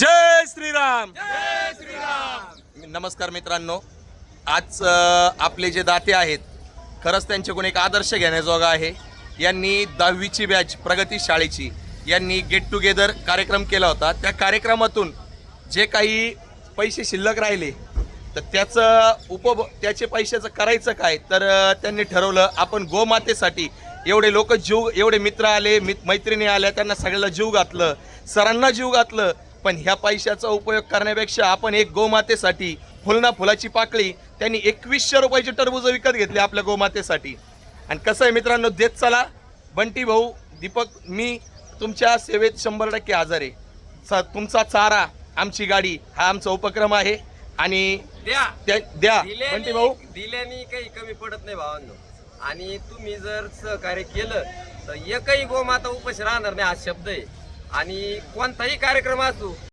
जय श्रीराम. जय श्रीराम. नमस्कार मित्रांनो, आज आपले जे दाते आहेत खरंच त्यांच्याकडून एक आदर्श घेण्याजोगा आहे. यांनी 10वीची बॅच प्रगती शाळेची यांनी गेट टुगेदर कार्यक्रम केला होता. त्या कार्यक्रमातून जे काही पैसे शिल्लक राहिले तर त्याचे पैशाचं करायचं काय, तर त्यांनी ठरवलं आपण गोमातेसाठी एवढे लोक एवढे मित्र आले, मैत्रिणी आल्या, त्यांना सगळ्याला जीव घातलं, सरांना जीव घातलं. पण ह्या पैशाचा उपयोग करण्यापेक्षा आपण एक गोमातेसाठी फुलाची पाकळी त्यांनी 2100 रुपयाची टरबूज विकत घेतली आपल्या गोमातेसाठी. आणि कसं आहे मित्रांनो, देत चला. बंटी भाऊ, दीपक, मी तुमच्या सेवेत 100% हजर आहे. तुमचा चारा आमची गाडी हा आमचा उपक्रम आहे. आणि द्या बंटी भाऊ, दिल्याने काही कमी पडत नाही भावांनो. आणि तुम्ही जर सहकार्य केलं तर एकही गोमाता उपाशी राहणार नाही हा शब्द आहे. आणि कोणताही कार्यक्रम असो